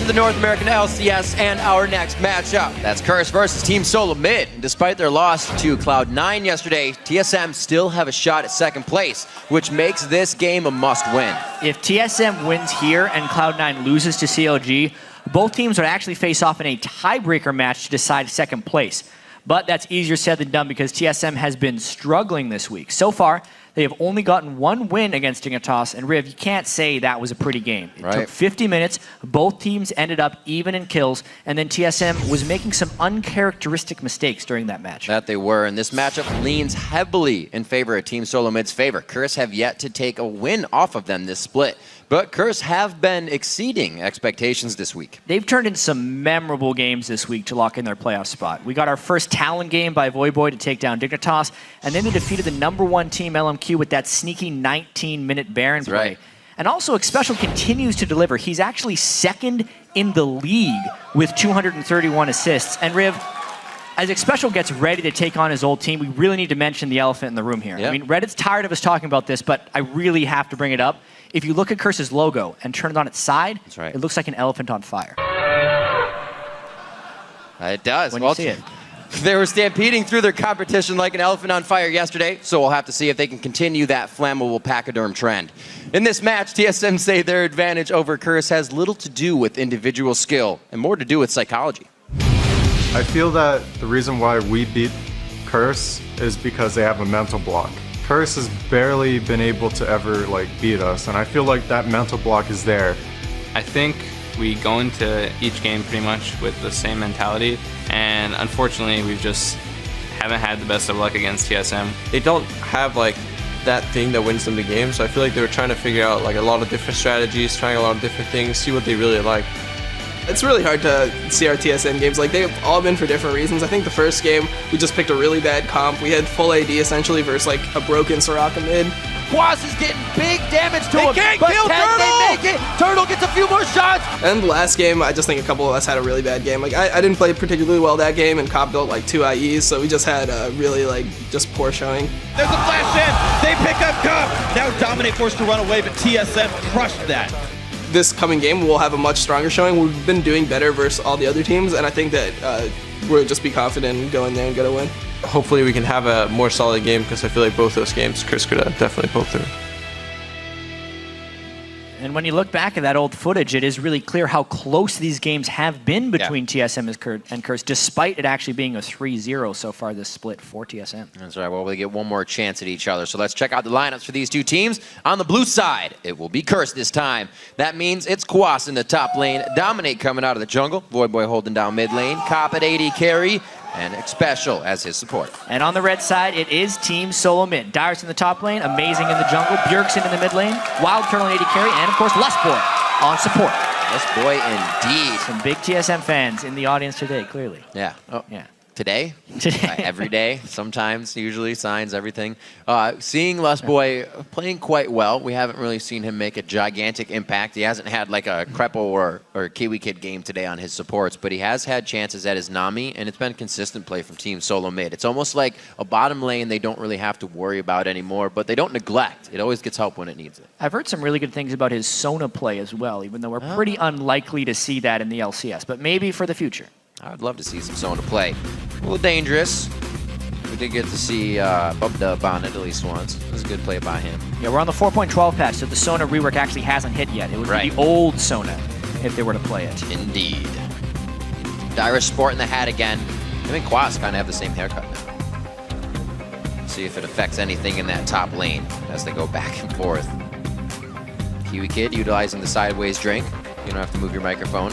the North American LCS and our next matchup. That's Curse versus Team Solo Mid. And despite their loss to Cloud9 yesterday, TSM still have a shot at second place, which makes this game a must-win. If TSM wins here and Cloud9 loses to CLG, both teams would actually face off in a tiebreaker match to decide second place. But that's easier said than done because TSM has been struggling this week. So far, they have only gotten one win against Dignitas, and Riv, you can't say that was a pretty game. It took 50 minutes, both teams ended up even in kills, and then TSM was making some uncharacteristic mistakes during that match. That they were, and this matchup leans heavily in favor of Team Solo Mid's favor. Curse have yet to take a win off of them this split, but Curse have been exceeding expectations this week. They've turned in some memorable games this week to lock in their playoff spot. We got our first Talon game by Voyboy to take down Dignitas, and then they defeated the #1 team LMQ with that sneaky 19-minute Baron play. Right. And also, Xpecial continues to deliver. He's actually second in the league with 231 assists. And Riv, as Xpecial gets ready to take on his old team, we really need to mention the elephant in the room here. Yep. I mean, Reddit's tired of us talking about this, but I really have to bring it up. If you look at Curse's logo and turn it on its side, it looks like an elephant on fire. It does. When you see it. They were stampeding through their competition like an elephant on fire yesterday, so we'll have to see if they can continue that flammable pachyderm trend. In this match, TSM say their advantage over Curse has little to do with individual skill and more to do with psychology. I feel that the reason why we beat Curse is because they have a mental block. Curse has barely been able to ever beat us, and I feel like that mental block is there. I think we go into each game pretty much with the same mentality, and unfortunately we just haven't had the best of luck against TSM. They don't have that thing that wins them the game, so I feel like they were trying to figure out a lot of different strategies, trying a lot of different things, see what they really like. It's really hard to see our TSM games. They've all been for different reasons. I think the first game, we just picked a really bad comp. We had full AD essentially versus a broken Soraka mid. Quas is getting big damage to him, can't but kill can Turtle! they make it? Turtle gets a few more shots! And the last game, I just think a couple of us had a really bad game. I didn't play particularly well that game, and Cobb built 2 IEs, so we just had a really just poor showing. There's a flash in. They pick up Cobb. Now Dominate forced to run away, but TSM crushed that. This coming game, we'll have a much stronger showing. We've been doing better versus all the other teams, and I think that we'll just be confident and go in there and get a win. Hopefully we can have a more solid game, because I feel like both those games Chris could have definitely pulled through. And when you look back at that old footage, it is really clear how close these games have been between TSM and Curse, despite it actually being a 3-0 so far this split for TSM. That's right. Well, we get one more chance at each other. So let's check out the lineups for these two teams. On the blue side, it will be Curse this time. That means it's Quas in the top lane, Dominate coming out of the jungle, Voyboy holding down mid lane, Cop at AD carry, and Xpecial as his support. And on the red side, it is Team Solo Mid. Dyrus in the top lane, Amazing in the jungle, Bjergsen in the mid lane, Wild Turtle and AD carry, and of course Lustboy on support. Lustboy indeed. Some big TSM fans in the audience today, clearly. Yeah. Oh, yeah. Today? Every day, sometimes, usually, signs, everything. Seeing Lustboy playing quite well. We haven't really seen him make a gigantic impact. He hasn't had a Crepo or Kiwi Kid game today on his supports, but he has had chances at his Nami, and it's been consistent play from Team Solo Mid. It's almost like a bottom lane they don't really have to worry about anymore, but they don't neglect. It always gets help when it needs it. I've heard some really good things about his Sona play as well, even though we're pretty unlikely to see that in the LCS, but maybe for the future. I would love to see some Sona play. A little dangerous. We did get to see Bubdub on it at least once. It was a good play by him. Yeah, we're on the 4.12 patch, so the Sona rework actually hasn't hit yet. It would be the old Sona if they were to play it. Indeed. Dyrus sporting the hat again. Him and Quas kind of have the same haircut now. See if it affects anything in that top lane as they go back and forth. Kiwi Kid utilizing the sideways drink. You don't have to move your microphone.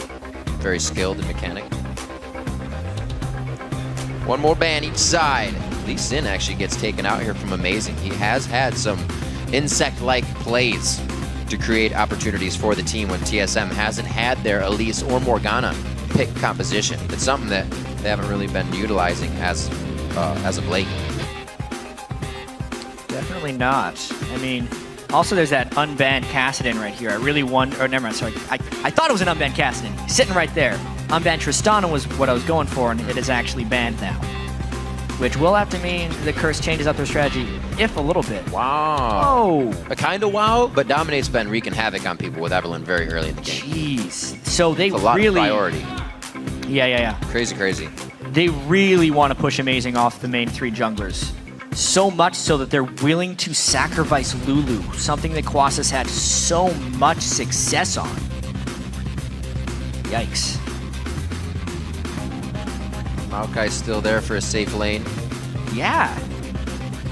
Very skilled and mechanic. One more ban each side. Lee Sin actually gets taken out here from Amazing. He has had some insect-like plays to create opportunities for the team when TSM hasn't had their Elise or Morgana pick composition. It's something that they haven't really been utilizing as of late. Definitely not. I mean, also there's that unbanned Kassadin right here. I really wonder, or never mind, sorry. I thought it was an unbanned Kassadin. Sitting right there. Unbanned Tristana was what I was going for, and it is actually banned now. Which will have to mean the Curse changes up their strategy if a little bit. Wow. Oh. A kind of wow, but Dominate's been wreaking havoc on people with Evelyn very early in the game. Jeez. So they It's a lot really. of priority. Yeah. Crazy, crazy. They really want to push Amazing off the main 3 junglers. So much so that they're willing to sacrifice Lulu, something that Kwasas had so much success on. Yikes. Maokai's still there for a safe lane. Yeah.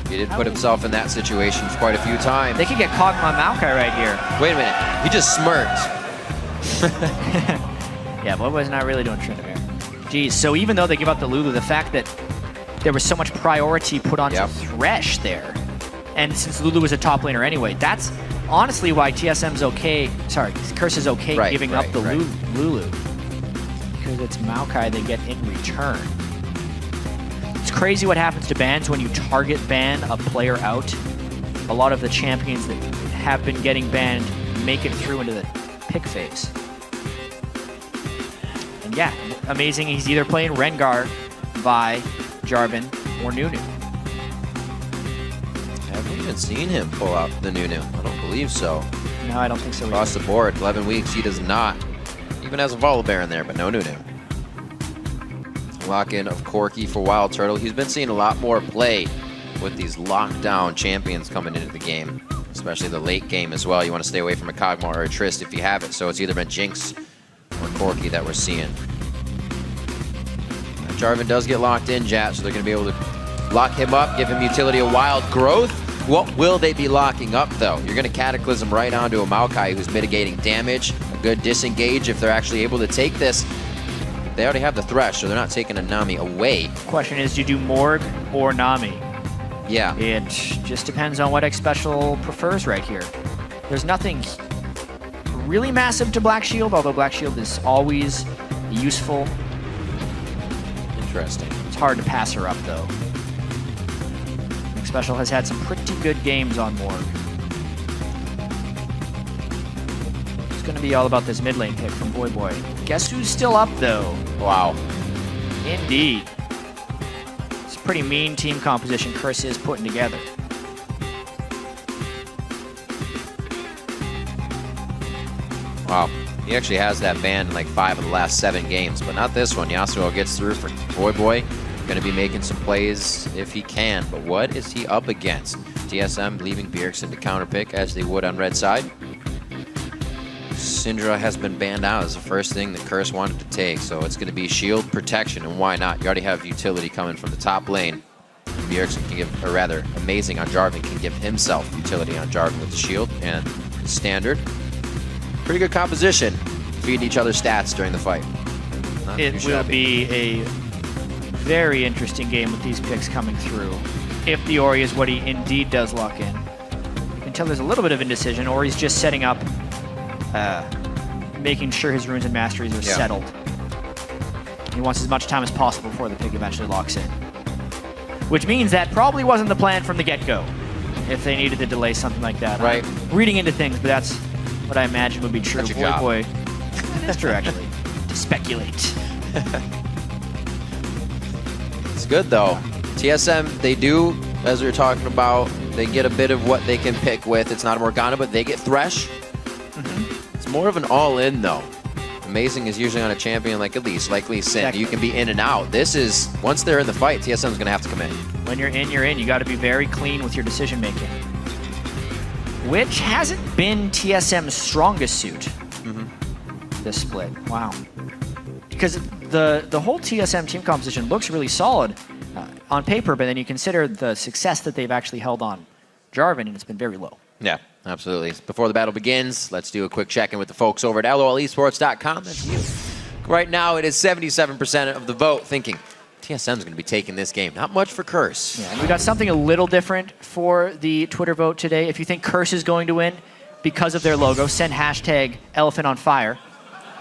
He did put himself in that situation quite a few times. They could get Kog'Maw Maokai right here. Wait a minute. He just smirked. Yeah, Boyboy's not really doing Tryndamere. Geez, so even though they give up the Lulu, the fact that there was so much priority put onto Thresh there, and since Lulu was a top laner anyway, that's honestly why TSM's okay, Curse is okay giving up the Lulu. Because it's Maokai they get in return. It's crazy what happens to bans when you target ban a player out. A lot of the champions that have been getting banned make it through into the pick phase. And yeah, Amazing, he's either playing Rengar, Vi, Jarvan, or Nunu. I haven't even seen him pull out the Nunu. I don't believe so. No, I don't think so either. Across the board, 11 weeks, he does not. Even has a Volibear in there, but no Nunu. Lock in of Corki for Wild Turtle. He's been seeing a lot more play with these lockdown champions coming into the game, especially the late game as well. You want to stay away from a Kog'Maw or a Trist if you have it, so it's either been Jinx or Corki that we're seeing. Jarvan does get locked in, Jat, so they're going to be able to lock him up, give him utility of Wild Growth. What will they be locking up, though? You're going to Cataclysm right onto a Maokai who's mitigating damage, a good disengage if they're actually able to take this. They already have the Thresh, so they're not taking a Nami away. Question is, do you do Morg or Nami? Yeah. It just depends on what X Special prefers right here. There's nothing really massive to Black Shield, although Black Shield is always useful. Interesting. It's hard to pass her up, though. X Special has had some pretty good games on Morg. It's going to be all about this mid lane pick from Boy. Guess who's still up, though? Wow. Indeed. It's a pretty mean team composition Curse is putting together. Wow. He actually has that ban in like 5 of the last 7 games, but not this one. Yasuo gets through for Boy. Going to be making some plays if he can, but what is he up against? TSM leaving Bjergsen to counterpick as they would on red side. Syndra has been banned out as the first thing that Curse wanted to take, so it's going to be shield protection, and why not? You already have utility coming from the top lane. Bjergsen can give, or rather, Amazing on Jarvan can give himself utility on Jarvan with the shield, and standard. Pretty good composition, feeding each other stats during the fight. Not too It will shabby. be a very interesting game with these picks coming through. If the Ori is what he indeed does lock in. Until there's a little bit of indecision, or he's just setting up, making sure his runes and masteries are settled. He wants as much time as possible before the pick eventually locks in. Which means that probably wasn't the plan from the get-go, if they needed to delay something like that. Right. I'm reading into things, but that's what I imagine would be true. That's your job. Boy. That's true, actually. To speculate. It's good though. TSM, they do, as we were talking about, they get a bit of what they can pick with. It's not a Morgana, but they get Thresh. It's more of an all-in though. Amazing is usually on a champion like Elise, like Lee Sin. Exactly. You can be in and out. This is, once they're in the fight, TSM's going to have to come in. When you're in, you're in. You got to be very clean with your decision making. Which hasn't been TSM's strongest suit. This split. Wow. Because the whole TSM team composition looks really solid on paper, but then you consider the success that they've actually held on Jarvan, and it's been very low. Yeah, absolutely. Before the battle begins, let's do a quick check-in with the folks over at LOLesports.com. That's you. Right now, it is 77% of the vote thinking TSM's going to be taking this game. Not much for Curse. Yeah, and we got something a little different for the Twitter vote today. If you think Curse is going to win because of their logo, send hashtag elephant on fire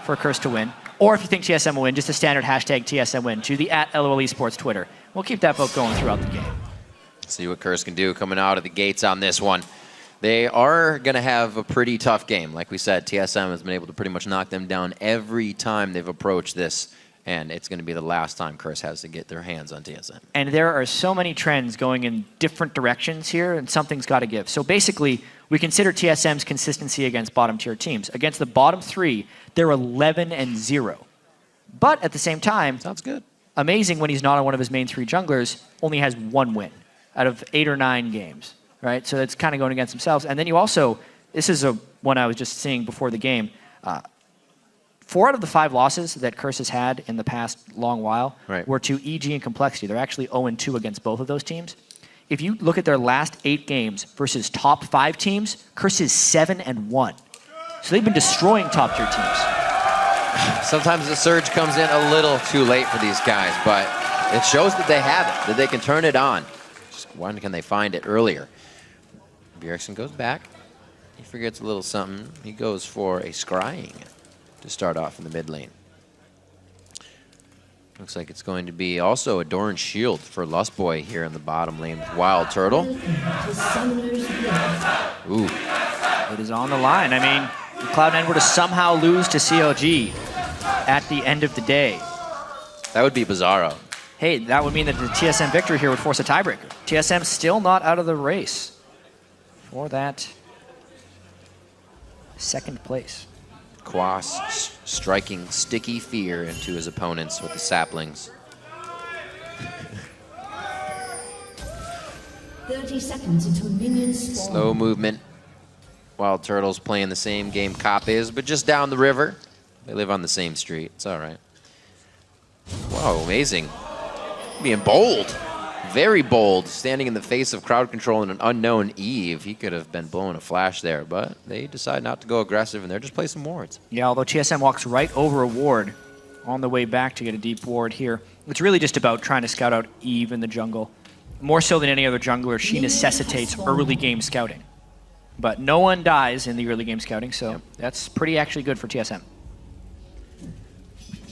for Curse to win. Or if you think TSM will win, just a standard hashtag TSM win to the @LOLesports Twitter. We'll keep that vote going throughout the game. See what Curse can do coming out of the gates on this one. They are going to have a pretty tough game. Like we said, TSM has been able to pretty much knock them down every time they've approached this and it's going to be the last time Curse has to get their hands on TSM. And there are so many trends going in different directions here, and something's got to give. So basically, we consider TSM's consistency against bottom-tier teams. Against the bottom 3, they're 11-0. But at the same time, sounds good. Amazing when he's not on one of his main 3 junglers, only has 1 win out of 8 or 9 games, right? So that's kind of going against themselves. And then you also, this is one I was just seeing before the game, 4 out of the 5 losses that Curse has had in the past long while were to EG and Complexity. They're actually 0-2 against both of those teams. If you look at their last 8 games versus top 5 teams, Curse is 7-1. So they've been destroying top-tier teams. Sometimes the surge comes in a little too late for these guys, but it shows that they have it, that they can turn it on. Just when can they find it earlier? Bjergsen goes back. He forgets a little something. He goes for a scrying to start off in the mid lane. Looks like it's going to be also a Doran Shield for Lustboy here in the bottom lane with Wild Turtle. Ooh. It is on the line. I mean, if Cloud9 were to somehow lose to CLG at the end of the day. That would be bizarro. Hey, that would mean that the TSM victory here would force a tiebreaker. TSM still not out of the race for that 2nd place. Quas striking sticky fear into his opponents with the saplings. 30 seconds until minions spawn. Slow movement. Wild Turtle's playing the same game Cop is, but just down the river. They live on the same street. It's all right. Whoa, amazing. Being bold. Very bold, standing in the face of crowd control and an unknown Eve. He could have been blowing a flash there, but they decide not to go aggressive, and they're just placing wards. Yeah, although TSM walks right over a ward on the way back to get a deep ward here. It's really just about trying to scout out Eve in the jungle. More so than any other jungler, she necessitates early game scouting. But no one dies in the early game scouting, so that's pretty actually good for TSM.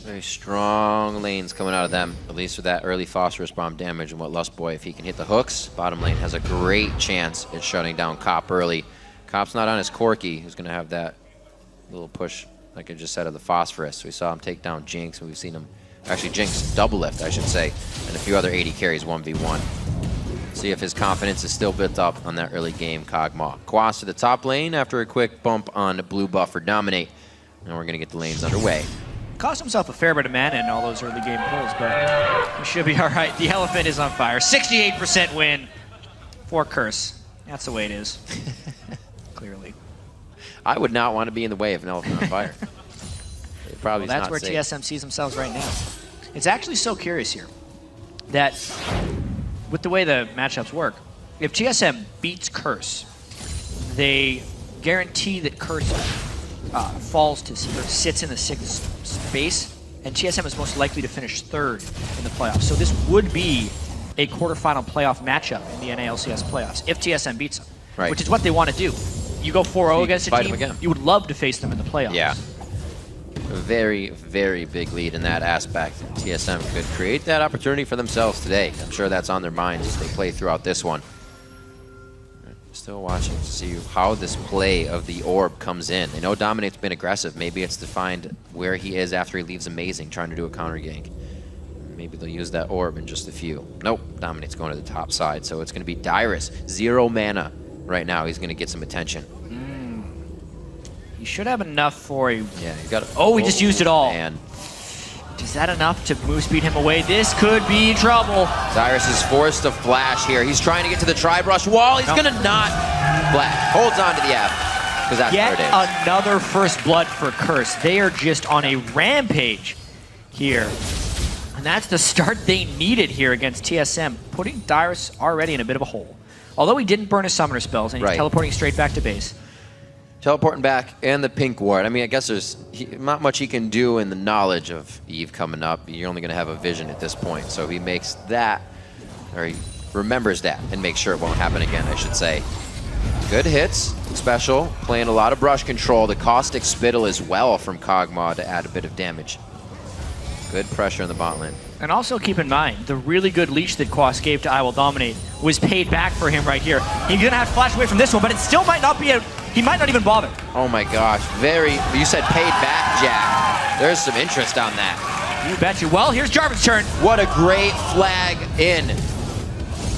Very strong lanes coming out of them, at least with that early phosphorus bomb damage. And what Lustboy, if he can hit the hooks, bottom lane has a great chance at shutting down Cop early. Cop's not on his Corki, who's going to have that little push, like I just said, of the phosphorus. We saw him take down Jinx, and we've seen him, actually Jinx double lift, I should say, and a few other 80 carries 1v1. See if his confidence is still built up on that early game Kog'Maw. Quas to the top lane after a quick bump on blue buff for Dominate. And we're going to get the lanes underway. Cost himself a fair bit of mana in all those early game pulls, but he should be all right. The elephant is on fire. 68% win for Curse. That's the way it is, clearly. I would not want to be in the way of an elephant on fire. It probably Well, that's not where safe. TSM sees themselves right now. It's actually so curious here that with the way the matchups work, if TSM beats Curse, they guarantee that Curse falls to, or sits in the 6th space, and TSM is most likely to finish 3rd in the playoffs. So this would be a quarterfinal playoff matchup in the NA LCS playoffs if TSM beats them, which is what they want to do. You go 4-0 against a team, you would love to face them in the playoffs. Yeah. A very, very big lead in that aspect. TSM could create that opportunity for themselves today. I'm sure that's on their minds as they play throughout this one. Still watching to see how this play of the orb comes in. They know Dominate's been aggressive. Maybe it's to find where he is after he leaves Amazing, trying to do a counter gank. Maybe they'll use that orb in just a few. Nope, Dominate's going to the top side. So it's going to be Dyrus. 0 mana right now. He's going to get some attention. He should have enough for a... Yeah, he's got. Oh, he just used it all. Man. Is that enough to move speed him away? This could be trouble. Dyrus is forced to flash here. He's trying to get to the tri-brush wall. He's going to not flash. Holds on to the F, because that's Yet where it is. another first blood for Curse. They are just on a rampage here. And that's the start they needed here against TSM, putting Dyrus already in a bit of a hole. Although he didn't burn his summoner spells, and he's teleporting straight back to base. Teleporting back and the pink ward. I mean, I guess there's not much he can do in the knowledge of Eve coming up. You're only going to have a vision at this point. So he makes that, or he remembers that and makes sure it won't happen again, I should say. Good hits, special, playing a lot of brush control. The caustic spittle as well from Kog'Maw to add a bit of damage. Good pressure in the bot lane. And also keep in mind, the really good leash that Quas gave to I Will Dominate was paid back for him right here. He's going to have to flash away from this one, but it still might not be a... He might not even bother. Oh my gosh, you said paid back, Jack. There's some interest on that. You betcha. Well, here's Jarvan's turn. What a great flag in.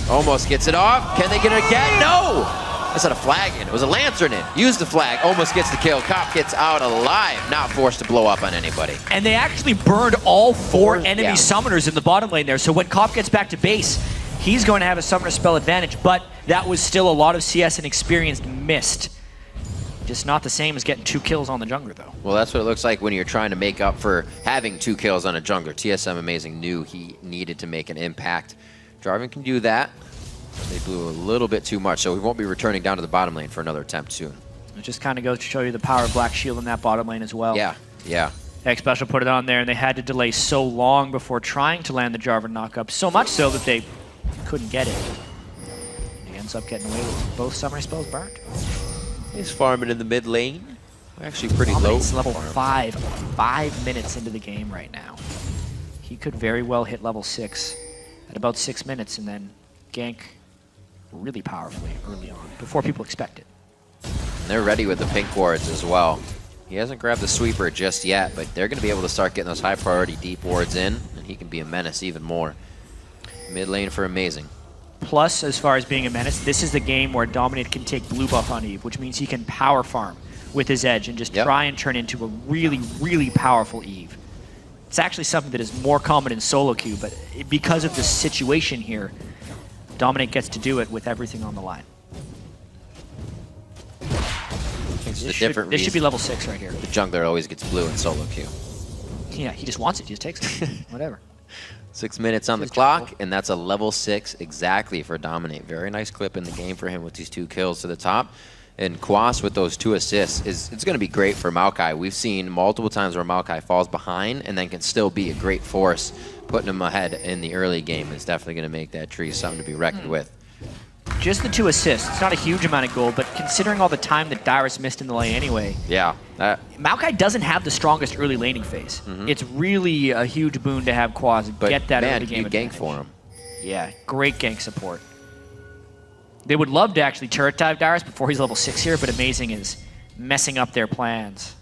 Almost gets it off. Can they get it again? No! That's not a flag in. It was a Lantern in. Use the flag. Almost gets the kill. Cop gets out alive. Not forced to blow up on anybody. And they actually burned all four enemy yeah. summoners in the bottom lane there. So when Cop gets back to base, he's going to have a summoner spell advantage. But that was still a lot of CS and experience missed. Just not the same as getting 2 kills on the jungler, though. Well, that's what it looks like when you're trying to make up for having 2 kills on a jungler. TSM Amazing knew he needed to make an impact. Jarvan can do that. They blew a little bit too much, so we won't be returning down to the bottom lane for another attempt soon. It just kind of goes to show you the power of Black Shield in that bottom lane as well. Yeah, yeah. X Special put it on there, and they had to delay so long before trying to land the Jarvan knockup, so much so that they couldn't get it. He ends up getting away with both summoner spells burnt. He's farming in the mid lane. We're actually pretty low. Dominate's level 5, 5 minutes into the game right now. He could very well hit level 6 at about 6 minutes and then gank really powerfully early on, before people expect it. And they're ready with the pink wards as well. He hasn't grabbed the sweeper just yet, but they're going to be able to start getting those high priority deep wards in, and he can be a menace even more. Mid lane for Amazing. Plus, as far as being a menace, this is the game where Dominate can take blue buff on Eve, which means he can power farm with his edge and just try and turn into a really, really powerful Eve. It's actually something that is more common in solo queue, but because of the situation here, Dominate gets to do it with everything on the line. This should be level 6 right here. The jungler always gets blue in solo queue. Yeah, he just wants it. He just takes it. Whatever. 6 minutes on the clock, and that's a level 6 exactly for Dominate. Very nice clip in the game for him with these 2 kills to the top. And Quas with those 2 assists, it's going to be great for Maokai. We've seen multiple times where Maokai falls behind and then can still be a great force. Putting him ahead in the early game is definitely going to make that tree something to be reckoned with. Just the 2 assists. It's not a huge amount of gold, but considering all the time that Dyrus missed in the lane anyway. Yeah. Maokai doesn't have the strongest early laning phase. It's really a huge boon to have Quas get that early game advantage. Gank for him. Yeah, great gank support. They would love to actually turret dive Dyrus before he's level 6 here, but Amazing is messing up their plans.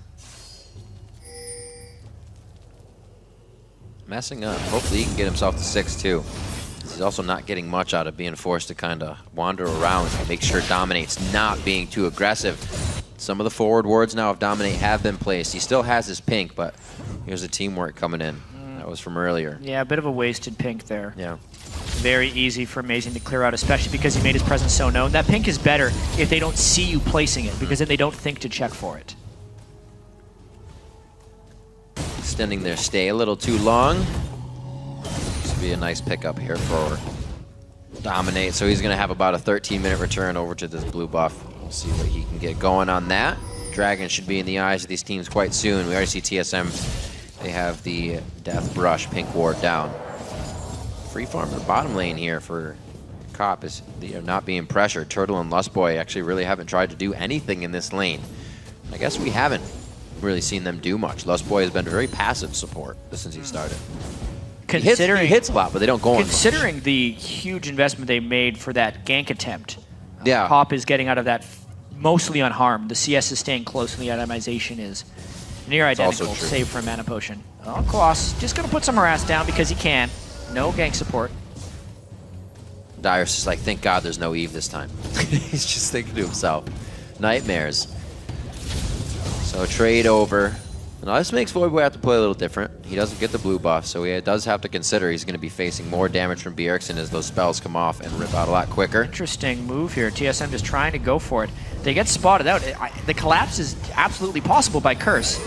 Messing up. Hopefully he can get himself to 6 too. He's also not getting much out of being forced to kind of wander around and make sure Dominate's not being too aggressive. Some of the forward wards now of Dominate have been placed. He still has his pink, but here's the teamwork coming in. That was from earlier. Yeah, a bit of a wasted pink there. Yeah. Very easy for Amazing to clear out, especially because he made his presence so known. That pink is better if they don't see you placing it, because then they don't think to check for it. Extending their stay a little too long. This will be a nice pickup here for Dominate. So he's going to have about a 13-minute return over to this blue buff. We'll see what he can get going on that. Dragon should be in the eyes of these teams quite soon. We already see TSM. They have the Death Brush pink ward down. Free farm in the bottom lane here for Cop is not being pressured. Turtle and Lustboy actually really haven't tried to do anything in this lane. I guess we haven't really seen them do much. Lustboy has been very passive support since he started. He hits a lot, but they don't go on Considering the huge investment they made for that gank attempt, yeah. Cop is getting out of that mostly unharmed. The CS is staying close, and the itemization is near identical, save for a mana potion. Oh, Quas just going to put some harass down because he can. No gank support. Dyrus is like, thank God there's no Eve this time. He's just thinking to himself, nightmares. So trade over. Now this makes Voidboy have to play a little different. He doesn't get the blue buff, so he does have to consider he's going to be facing more damage from Bjergsen as those spells come off and rip out a lot quicker. Interesting move here. TSM just trying to go for it. They get spotted out. The collapse is absolutely possible by Curse.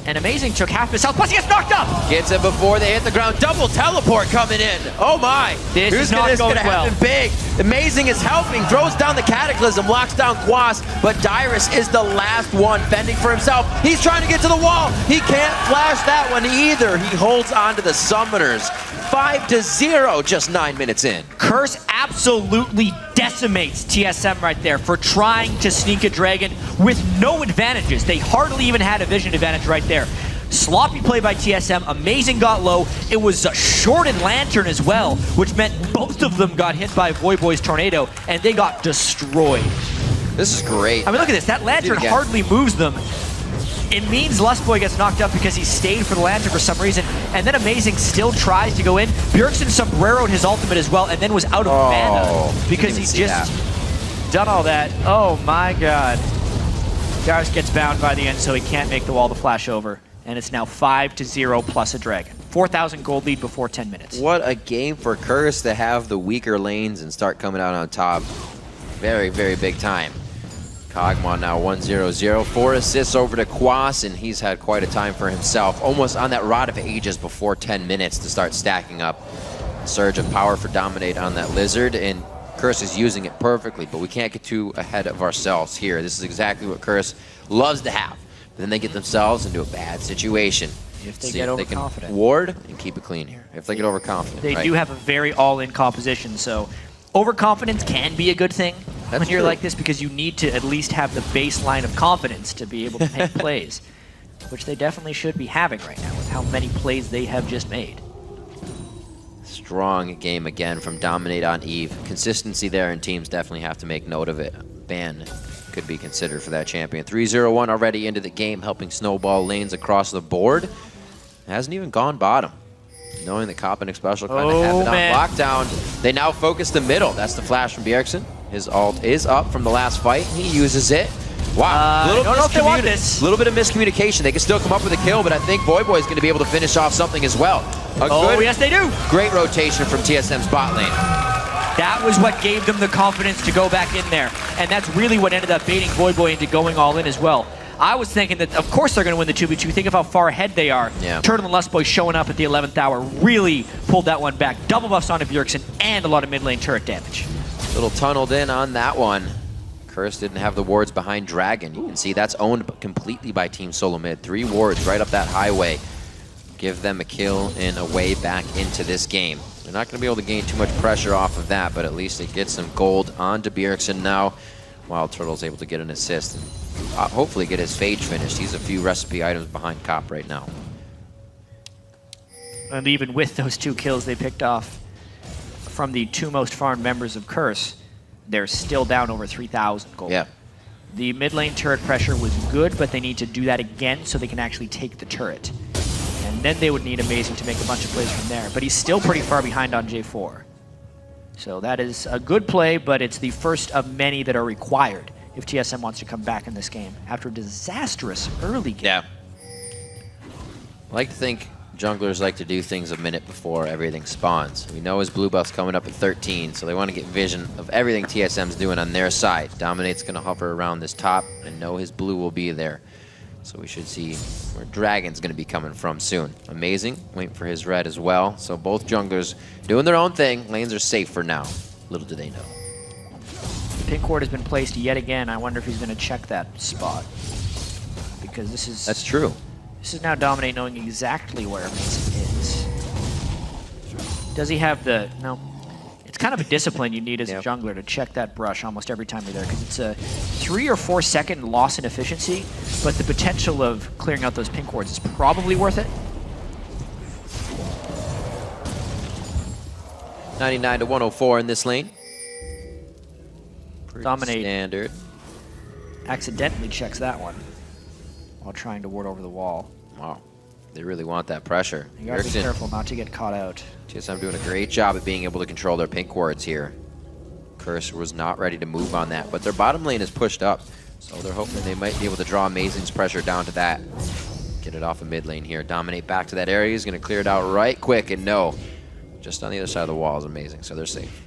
And Amazing took half his health, plus he gets knocked up! Gets it before they hit the ground. Double teleport coming in. Oh my! This is not going well. Happen big. Amazing is helping, throws down the Cataclysm, locks down Quas, but Dyrus is the last one fending for himself. He's trying to get to the wall. He can't flash that one either. He holds on to the Summoners. 5-0 just 9 minutes in. Curse absolutely decimates TSM right there for trying to sneak a dragon with no advantages. They hardly even had a vision advantage right there. Sloppy play by TSM. Amazing got low. It was a shorted Lantern as well, which meant both of them got hit by Voidboy's Tornado, and they got destroyed. This is great. I mean, look at this. That Lantern hardly moves them. It means Lustboy gets knocked up because he stayed for the Lantern for some reason. And then Amazing still tries to go in. Bjergsen sombreroed his ultimate as well, and then was out of mana because he's just done all that. Oh my god. Darius gets bound by the end, so he can't make the wall to flash over. And it's now 5-0 plus a dragon. 4,000 gold lead before 10 minutes. What a game for Curse to have the weaker lanes and start coming out on top. Very, very big time. Kog'Maw now 1-0-0. 4 assists over to Quas, and he's had quite a time for himself. Almost on that Rod of Ages before 10 minutes to start stacking up. Surge of power for Dominate on that Lizard, and Curse is using it perfectly, but we can't get too ahead of ourselves here. This is exactly what Curse loves to have. But then they get themselves into a bad situation. If they get overconfident. They can ward and keep it clean here. If they get overconfident. They do have a very all-in composition, so overconfidence can be a good thing when you're like this, because you need to at least have the baseline of confidence to be able to make plays, which they definitely should be having right now with how many plays they have just made. Strong game again from Dominate on Eve. Consistency there, and teams definitely have to make note of it. Ban could be considered for that champion. 3-0-1 already into the game, helping snowball lanes across the board. Hasn't even gone bottom. Knowing that Koppenic Special kind of have it on lockdown. They now focus the middle. That's the flash from Bjergsen. His ult is up from the last fight. He uses it. Wow. I don't know if they want this. A little bit of miscommunication. They can still come up with a kill, but I think Voyboy is going to be able to finish off something as well. Yes, they do. Great rotation from TSM's bot lane. That was what gave them the confidence to go back in there. And that's really what ended up baiting Voyboy into going all in as well. I was thinking that, of course, they're going to win the 2v2. Think of how far ahead they are. Yeah. Turtle and Lustboy showing up at the 11th hour really pulled that one back. Double buffs onto Bjergsen and a lot of mid lane turret damage. Little tunneled in on that one. Curse didn't have the wards behind Dragon. You can see that's owned completely by Team Solo Mid. 3 wards right up that highway. Give them a kill and a way back into this game. They're not going to be able to gain too much pressure off of that, but at least it gets some gold onto Bjergsen now, while Turtle's able to get an assist and hopefully get his Phage finished. He's a few recipe items behind Kopp right now. And even with those 2 kills they picked off from the 2 most farmed members of Curse, they're still down over 3,000 gold. Yeah. The mid lane turret pressure was good, but they need to do that again so they can actually take the turret. And then they would need Amazing to make a bunch of plays from there. But he's still pretty far behind on J4. So that is a good play, but it's the first of many that are required if TSM wants to come back in this game after a disastrous early game. Yeah. I like to think junglers like to do things a minute before everything spawns. We know his blue buff's coming up at 13, so they want to get vision of everything TSM's doing on their side. Dominate's going to hover around this top and know his blue will be there. So we should see where Dragon's going to be coming from soon. Amazing, waiting for his red as well. So both junglers doing their own thing. Lanes are safe for now. Little do they know. Pink ward has been placed yet again. I wonder if he's going to check that spot. Because this is... That's true. This is now Dominate knowing exactly where Amazing is. Does he have the... No. It's kind of a discipline you need as a jungler to check that brush almost every time you're there, because it's a 3 or 4 second loss in efficiency, but the potential of clearing out those pink wards is probably worth it. 99 to 104 in this lane. Pretty Dominate standard. Accidentally checks that one while trying to ward over the wall. Wow. They really want that pressure. You gotta be careful not to get caught out. TSM doing a great job at being able to control their pink wards here. Curse was not ready to move on that, but their bottom lane is pushed up, so they're hoping they might be able to draw Amazing's pressure down to that. Get it off of mid lane here. Dominate back to that area. He's going to clear it out right quick, and no. Just on the other side of the wall is Amazing, so they're safe.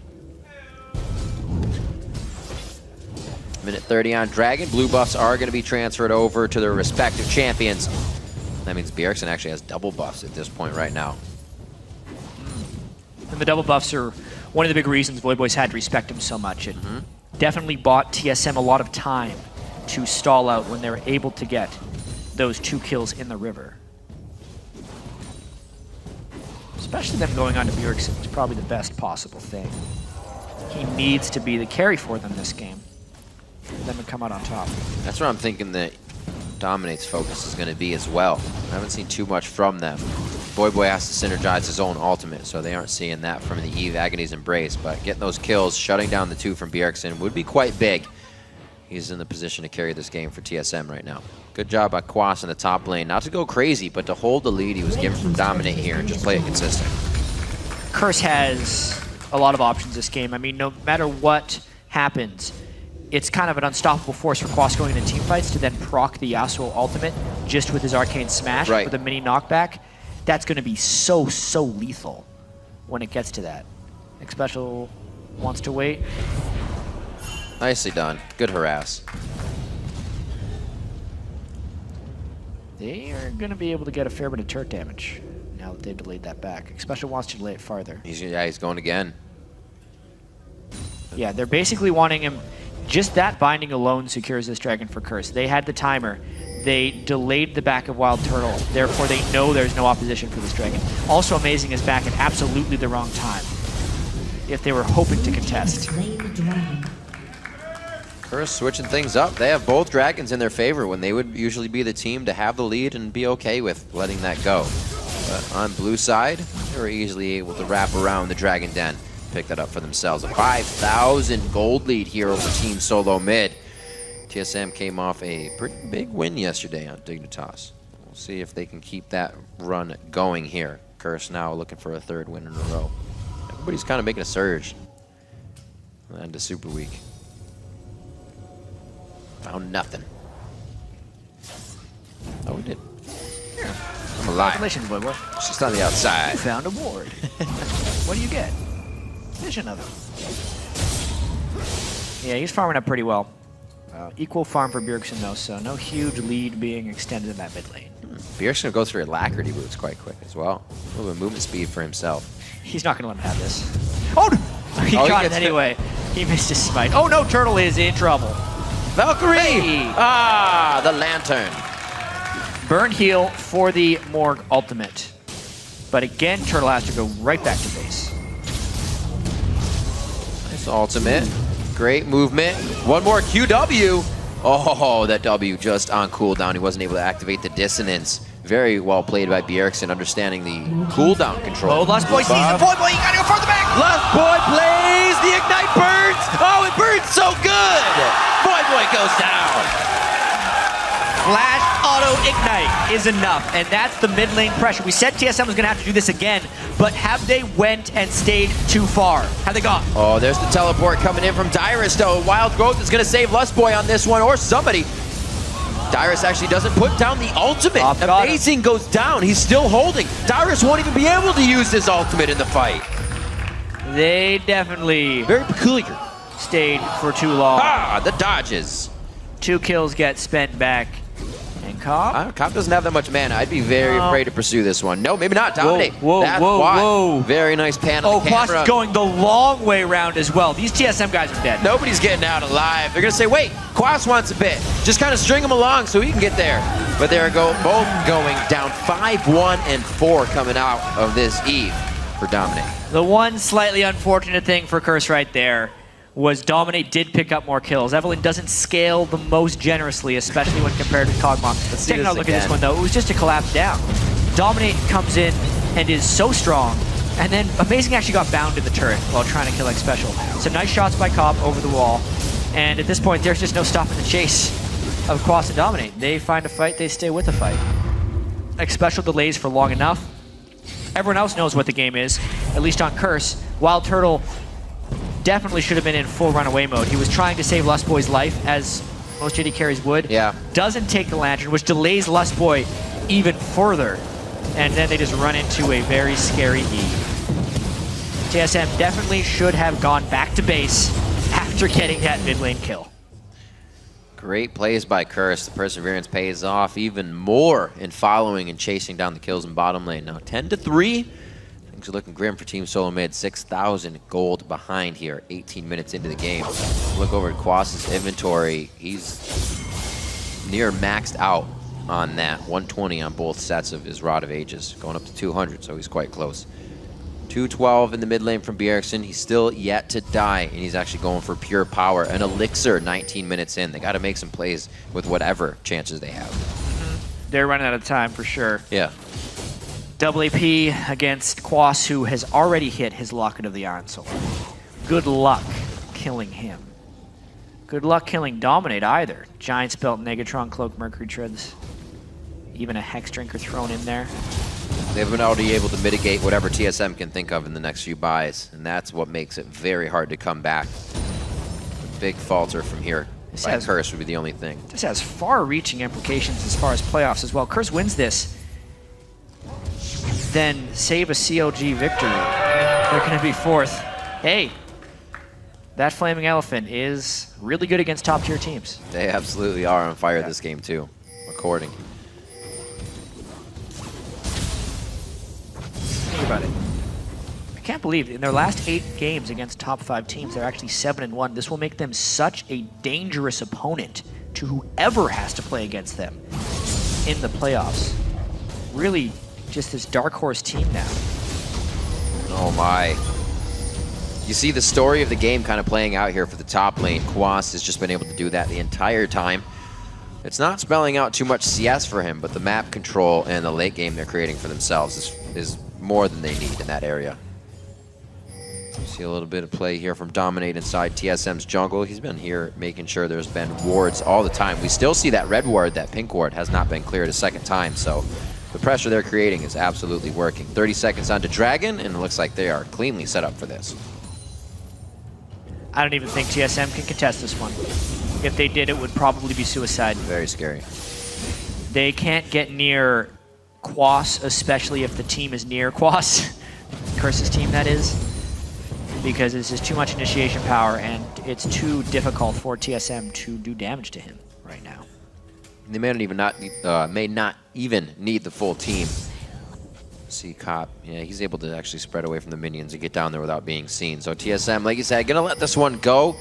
Minute 30 on Dragon. Blue buffs are going to be transferred over to their respective champions. That means Bjergsen actually has double buffs at this point right now. And the double buffs are one of the big reasons Voyboys had to respect him so much. It definitely bought TSM a lot of time to stall out when they were able to get those 2 kills in the river. Especially them going on to Bjergsen was probably the best possible thing. He needs to be the carry for them this game, for them to come out on top. That's where I'm thinking that Dominate's focus is going to be as well. I haven't seen too much from them. Voyboy has to synergize his own ultimate, so they aren't seeing that from the Eve Agony's Embrace, but getting those kills, shutting down the 2 from Bjergsen would be quite big. he's in the position to carry this game for TSM right now. Good job by Quas in the top lane. Not to go crazy, but to hold the lead he was given from Dominate here and just play it consistent. Curse has a lot of options this game. I mean, no matter what happens, it's kind of an unstoppable force for Quas going into teamfights to then proc the Yasuo ultimate just with his Arcane Smash with a mini knockback. That's going to be so lethal when it gets to that. Special wants to wait. Nicely done. Good harass. They are going to be able to get a fair bit of turret damage now that they've delayed that back. Special wants to delay it farther. He's going again. Yeah, they're basically wanting him. Just that binding alone secures this dragon for Curse. They had the timer. They delayed the back of Wild Turtle. Therefore, they know there's no opposition for this dragon. Also amazing is back at absolutely the wrong time if they were hoping to contest. Curse switching things up. They have both dragons in their favor when they would usually be the team to have the lead and be okay with letting that go. But on blue side, they were easily able to wrap around the Dragon Den. Pick that up for themselves. A 5,000 gold lead here over Team Solo Mid. TSM came off a pretty big win yesterday on Dignitas. We'll see if they can keep that run going here. Curse now looking for a 3rd win in a row. Everybody's kind of making a surge. And a super week. Found nothing. Oh, we did. Yeah. I'm alive. Congratulations, boy. It's just on the outside. You found a ward. What do you get? Vision of him. Yeah, he's farming up pretty well. Equal farm for Bjergsen though, so no huge lead being extended in that mid lane. Bjergsen will go through Alacrity boots quite quick as well. A little bit of movement speed for himself. He's not going to let him have this. Oh, no! He got it anyway. He missed his smite. Oh no, Turtle is in trouble. Valkyrie! Hey. Ah, the lantern. Burn heal for the Morg ultimate. But again, Turtle has to go right back to base. Nice ultimate. Great movement. One more QW. Oh, that W just on cooldown. He wasn't able to activate the dissonance. Very well played by Bjergsen, understanding the cooldown control. Oh, Lust Boy sees the Void Boy. You gotta go further back. Lust Boy plays. The Ignite burns. Oh, it burns so good. Void Boy goes down. Flash auto ignite is enough, and that's the mid lane pressure. We said TSM was going to have to do this again, but have they went and stayed too far? Have they gone? Oh, there's the teleport coming in from Dyrus, though. Wild Growth is going to save Lustboy on this one, or somebody. Dyrus actually doesn't put down the ultimate. Amazing goes down. He's still holding. Dyrus won't even be able to use his ultimate in the fight. They definitely very peculiar. Stayed for too long. Ah, the dodges. 2 kills get spent back. And Cobb? Cobb doesn't have that much mana. I'd be very afraid to pursue this one. No, maybe not. Dominate. Whoa, That's whoa, why. whoa. Very nice pan on the Quas camera. is going the long way around as well. These TSM guys are dead. Nobody's getting out alive. They're going to say, wait, Quas wants a bit. Just kind of string him along so he can get there. But they're both going down 5-1 and 4 coming out of this Eve for Dominate. The one slightly unfortunate thing for Curse right there was Dominate did pick up more kills. Evelyn doesn't scale the most generously, especially when compared to Kog'Maw. Taking a look at this one, though, it was just a collapse down. Dominate comes in and is so strong, and then Amazing actually got bound in the turret while trying to kill X Special. So nice shots by Cobb over the wall, and at this point, there's just no stopping the chase of Quas and Dominate. They find a fight, they stay with the fight. X Special delays for long enough. Everyone else knows what the game is, at least on Curse. Wild Turtle definitely should have been in full runaway mode. He was trying to save Lustboy's life, as most JD carries would. Yeah. Doesn't take the Lantern, which delays Lustboy even further. And then they just run into a very scary E. TSM definitely should have gone back to base after getting that mid lane kill. Great plays by Curse. The perseverance pays off even more in following and chasing down the kills in bottom lane. Now 10-3. Things are looking grim for Team Solo Mid. 6,000 gold behind here, 18 minutes into the game. Look over at Quas's inventory. He's near maxed out on that. 120 on both sets of his Rod of Ages, going up to 200, so he's quite close. 212 in the mid lane from Bjergsen. He's still yet to die, and he's actually going for pure power. An elixir 19 minutes in. They got to make some plays with whatever chances they have. They're running out of time for sure. Yeah. Double AP against Quas, who has already hit his Locket of the Iron Soul. Good luck killing him. Good luck killing Dominate either. Giant Spelt, Negatron, Cloak, Mercury Treads. Even a Hex Drinker thrown in there. They've been already able to mitigate whatever TSM can think of in the next few buys, and that's what makes it very hard to come back. A big falter from here by Curse would be the only thing. This has far-reaching implications as far as playoffs as well. Curse wins this, then save a CLG victory. They're going to be 4th. Hey, that Flaming Elephant is really good against top-tier teams. They absolutely are on fire this game too, according. Think about it. I can't believe in their last 8 games against top 5 teams, they're actually 7-1. This will make them such a dangerous opponent to whoever has to play against them in the playoffs. Really, just this dark horse team now. Oh my. You see the story of the game kind of playing out here for the top lane. Quas has just been able to do that the entire time. It's not spelling out too much CS for him, but the map control and the late game they're creating for themselves is more than they need in that area. See a little bit of play here from Dominate inside TSM's jungle. He's been here making sure there's been wards all the time. We still see that red ward, that pink ward has not been cleared a second time, so the pressure they're creating is absolutely working. 30 seconds onto Dragon, and it looks like they are cleanly set up for this. I don't even think TSM can contest this one. If they did, it would probably be suicide. Very scary. They can't get near Quas, especially if the team is near Quas. Curse's team, that is. Because this is too much initiation power, and it's too difficult for TSM to do damage to him right now. They may not even need the full team. See Cop, yeah, he's able to actually spread away from the minions and get down there without being seen. So TSM, like you said, gonna let this one go.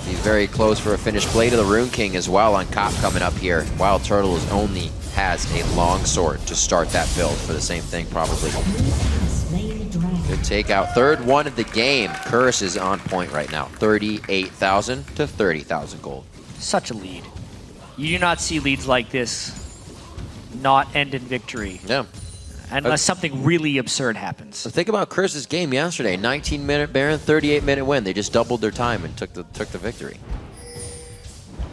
He's very close for a finish. Blade of the Rune King as well on Cop coming up here. Wild Turtle only has a long sword to start that build for the same thing probably. Good takeout. Third one of the game. Curse is on point right now. 38,000 to 30,000 gold. Such a lead. You do not see leads like this not end in victory. Yeah. Unless something really absurd happens. So think about Curse's game yesterday. 19-minute Baron, 38-minute win. They just doubled their time and took the victory.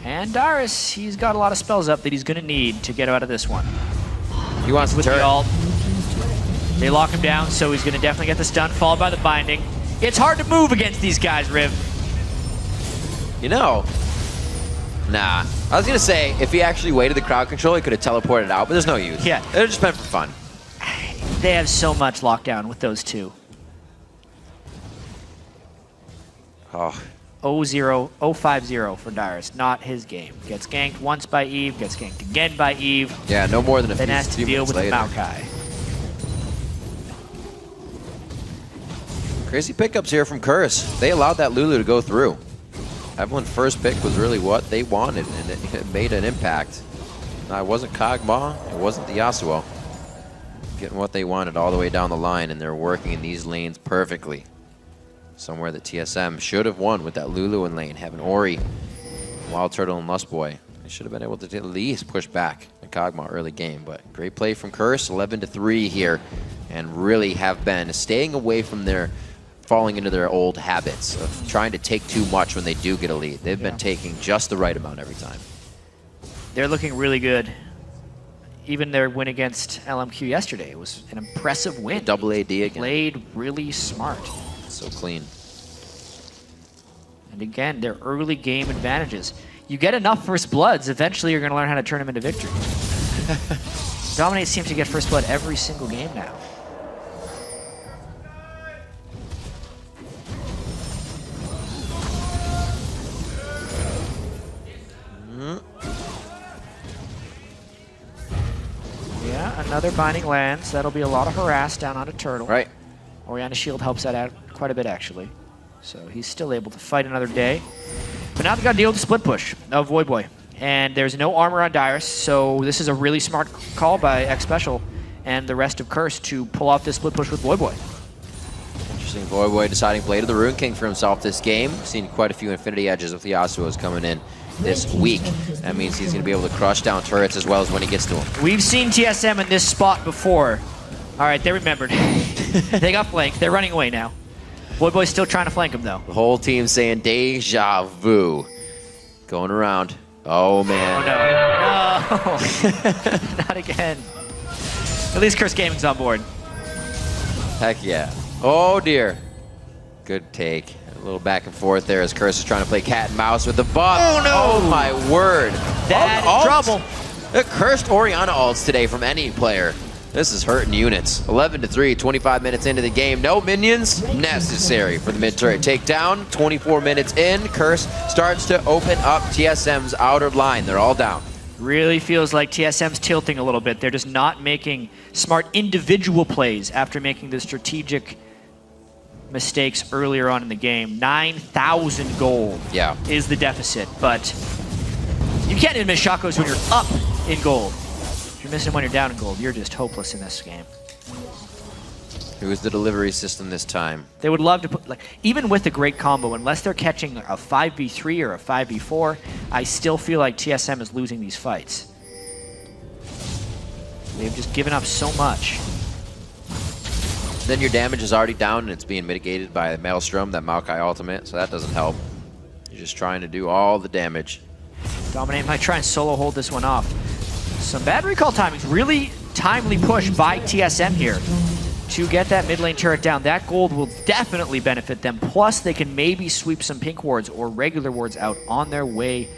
And Darius, he's got a lot of spells up that he's going to need to get out of this one. He wants with the turret. The ult. They lock him down, so he's going to definitely get the stun, followed by the binding. It's hard to move against these guys, Riv. You know, nah. I was going to say, if he actually waited the crowd control, he could have teleported out, but there's no use. Yeah. It would have just been for fun. They have so much lockdown with those two. Oh. 0-0, 0-5-0 for Darius, not his game. Gets ganked once by Eve, gets ganked again by Eve. Yeah, no more than a then has to few deal with later. the Maokai. Crazy pickups here from Curse. They allowed that Lulu to go through. Everyone's first pick was really what they wanted, and it made an impact. It wasn't Kog'Maw, it wasn't the Yasuo. Getting what they wanted all the way down the line, and they're working in these lanes perfectly. Somewhere that TSM should have won with that Lulu in lane, having Ori, Wild Turtle, and Lust Boy. They should have been able to at least push back at Kog'Maw early game, but great play from Curse, 11-3 here, and really have been staying away from their falling into their old habits of trying to take too much when they do get a lead. They've been taking just the right amount every time. They're looking really good. Even their win against LMQ yesterday was an impressive win. Double AD again. Played really smart. So clean. And again, their early game advantages. You get enough first bloods, eventually you're going to learn how to turn them into victory. Dominate seems to get first blood every single game now. Yeah, another binding lands. That'll be a lot of harass down onto Turtle. Right. Oriana's shield helps that out quite a bit, actually. So he's still able to fight another day. But now they've got to deal with the split push of Void Boy. And there's no armor on Darius, so this is a really smart call by X Special and the rest of Curse to pull off this split push with Void Boy. Interesting. Void Boy deciding Blade of the Rune King for himself this game. Seen quite a few Infinity Edges with the Yasuos coming in this week. That means he's going to be able to crush down turrets as well as when he gets to them. We've seen TSM in this spot before. All right, they remembered. They got flanked. They're running away now. Void Boy's still trying to flank him, though. The whole team saying deja vu. Going around. Oh, man. Oh, no. No. Not again. At least Curse Gaming's on board. Heck yeah. Oh, dear. Good take. A little back and forth there as Curse is trying to play cat and mouse with the buff. Oh, no. Oh, my word. That is trouble. The cursed Orianna ults today from any player. This is hurting units. 11-3, 25 minutes into the game. No minions necessary for the mid-turret takedown. 24 minutes in, Curse starts to open up TSM's outer line. They're all down. Really feels like TSM's tilting a little bit. They're just not making smart individual plays after making the strategic mistakes earlier on in the game. 9,000 gold is the deficit, but you can't even miss shotguns when you're up in gold. If you're missing when you're down in gold, you're just hopeless in this game. Who is the delivery system this time? They would love to put, like, even with a great combo, unless they're catching a 5v3 or a 5v4, I still feel like TSM is losing these fights. They've just given up so much. Then your damage is already down and it's being mitigated by the Maelstrom, that Maokai ultimate, so that doesn't help. You're just trying to do all the damage. Dominate might try and solo hold this one off. Some bad recall timings. Really timely push by TSM here to get that mid lane turret down. That gold will definitely benefit them. Plus, they can maybe sweep some pink wards or regular wards out on their way